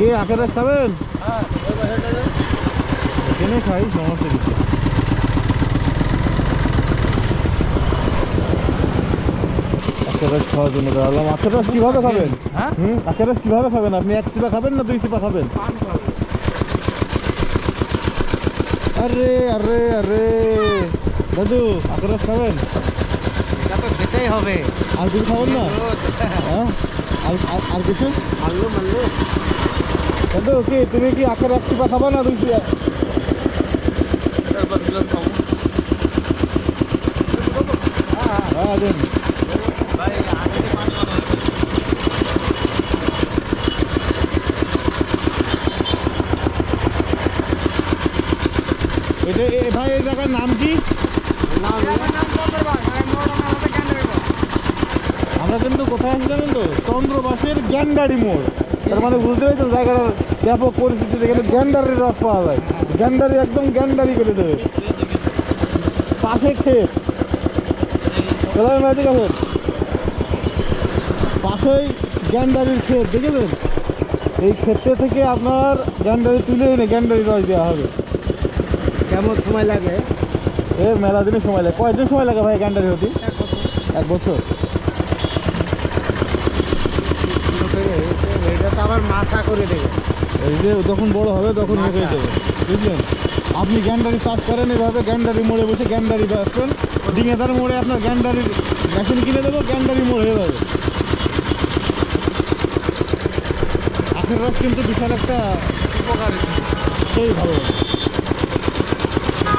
কে আখের রস খাবেন? এখানে খাই, সমস্যা কিছু। আখের রস খাওয়ার জন্য দাঁড়ালাম। আখের রস কিভাবে খাবেন? হ্যাঁ, আখের রস কিভাবে খাবেন আপনি? 1 চিপা খাবেন না 2 চিপা খাবেন? আরে আরে আরে দাদু, আখের রস খাবেন? এটা তো খেতেই হবে। আর কিছু খাবেন না? হ্যাঁ, আর কিছু? মাল্লু দাদু কি তুমি কি আখের 1 চিপা খাবা না 2 চিপা? হ্যাঁ দেন। ভাই আগে পানি বানানো। এটা ভাই এই জায়গার নাম কি? আমরা কিন্তু কোথায় আসি জানেন তো? চন্দ্রবাসের গ্যান্ডারি মোড়। তার মানে বুঝতে পারছেন জায়গাটার ব্যাপক পরিস্থিতি। এখানে গ্যান্ডারির রস পাওয়া যায়। গ্যান্ডারি একদম গ্যান্ডারি করে দেবে। পাশে ক্ষেত, ঠিক আছে, পাশেই গ্যান্ডারির ক্ষেত দেখেছেন? এই ক্ষেত্রে থেকে আপনার গ্যান্ডারি তুলে এনে গ্যান্ডারি রস দেওয়া হবে। কেমন সময় লাগে? মেলা দিনের সময় লাগে। কয়দিন সময় লাগে ভাই গ্যান্ডারি হতে? 1 বছর। এটা তো আবার মাথা করে দেবে। এই যে যখন বড় হবে তখন হয়ে যাবে, বুঝলেন? আপনি গ্যান্ডারি চাষ করেন এভাবে, গ্যান্ডারি মোড়ে বসে গ্যান্ডারি বেচবেন। ডিঙেদার মোড়ে আপনার গ্যান্ডারির মেশিন কিনে দেবো, গ্যান্ডারি মোড় হয়ে যাবে। আখের রস কিন্তু বিশাল একটা উপকারী। সেই ভালো। না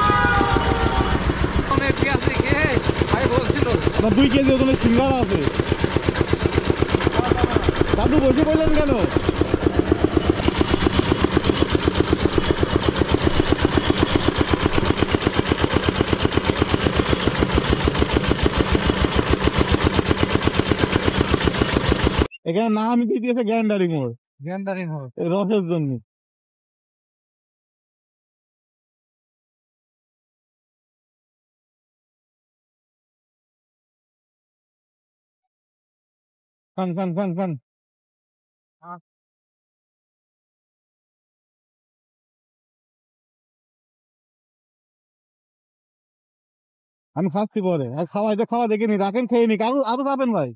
2 কেজি ওখানে সিঙ্গারা আছে। দাদু বসে বললেন কেন? এখানে নাম দিয়ে দিয়েছে গ্যান্ডারি মোড়, গ্যান্ডারি মোড়। এই রসের জন্য। খান খান খান খান। আমি খাচ্ছি পরে। আর খাওয়া দেখিনি, রাখেন, খেয়ে নি। আরো আরো পাবেন ভাই।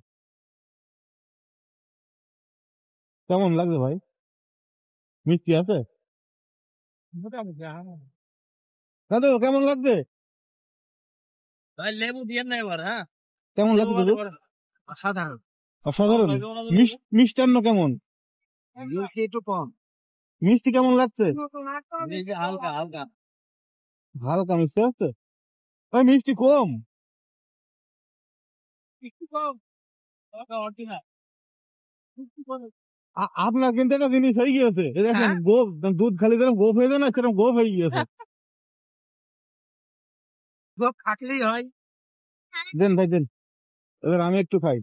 কেমন লাগছে ভাই? মিষ্টি আছে? মোটামুটি। দাদু কেমন লাগছে? ভাই লেবু দিয়ে না এবার। হ্যাঁ, কেমন লাগছে দাদু? অসাধারণ। অসাধারণ। মিষ্টান্ন কেমন? একটু কম। মিষ্টি কেমন লাগছে? হালকা হালকা। হালকা মিষ্টি আছে ভাই, মিষ্টি কম। একটু কম। আপনার কিন্তু একটা জিনিস হয়ে গিয়েছে, এই দেখেন গোপ, দুধ খালি যেরকম গোপ হয়ে যায় না, সেরকম গোপ হয়ে গিয়েছে। সব খাটলেই হয়। দেন ভাই দেন, এবার আমি একটু খাই।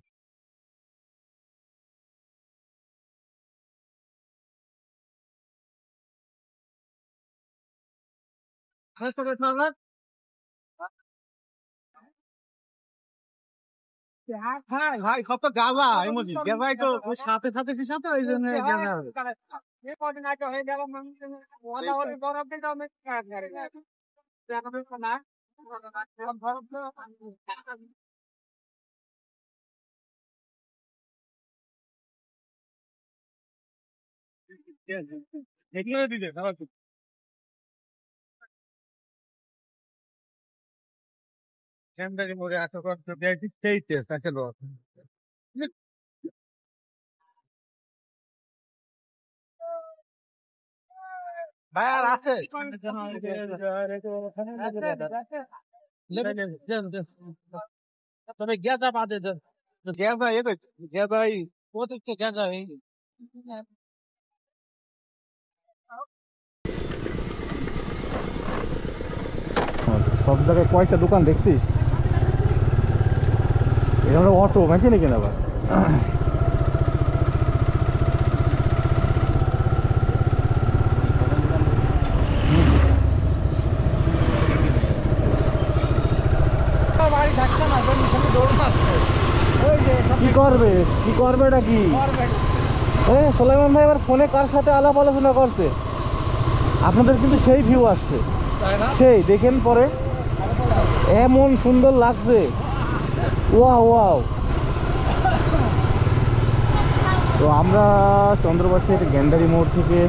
হ্যাঁ ভাই, সব তো গাঁজা এমনি গাঁজাই তো ওই সাথে সাথে সাথে ওই জন্য গাঁজা হবে। কদিন আগে হয়ে গেল বরফ দিতে আমি না এগুলো দিতে গ্যান্ডারি মোড়ে এত কষ্ট দিয়েছি, সেই টেস্ট আসলে ভাই আর আছে। তবে গেঁজা বাদে গেঁজা গেঁজাই প্রত্যেকটা গেঁজা এই সব জায়গায় কয়েকটা দোকান দেখছিস? এটা অটো মেশিনে কেনা আবার। কি করবে এটা কি? সোলাইমান ভাই আবার ফোনে কার সাথে আলাপ আলোচনা করছে, আপনাদের কিন্তু সেই ভিউ আসছে, সেই দেখেন পরে, এমন সুন্দর লাগছে, ওয়াও ওয়াও। তো আমরা চন্দ্রবাসীর গ্যান্ডারি মোড় থেকে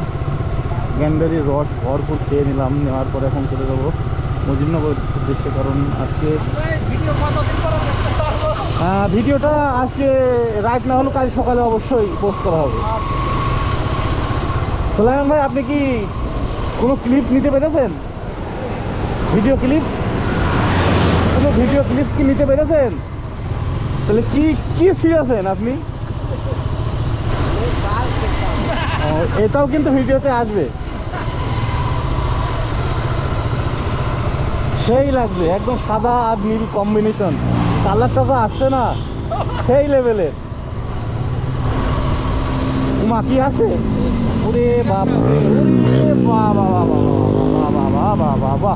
গ্যান্ডারি রস ভরপুর খেয়ে নিলাম, নেওয়ার পরে এখন চলে যাবো মজিদনগর উদ্দেশ্যে, কারণ আজকে ভিডিওটা আজকে রাত না হলেও কাল সকালে অবশ্যই পোস্ট করা হবে। সোলাইমান ভাই, আপনি কি কোনো ক্লিপ নিতে পেরেছেন? ভিডিও ক্লিপ, কোনো ভিডিও ক্লিপ কি নিতে পেরেছেন? তাহলে কি কি ফিরেছেন আপনি? এটাও কিন্তু ভিডিওতে আসবে, সেই লাগবে, একদম সাদা আর নীল কম্বিনেশন, কালারটা তো আসছে না সেই লেভেলের। উমা কি আছে, ওরে বাপ রে, ওরে বাবা বাবা বাবা বাবা বাবা বাবা।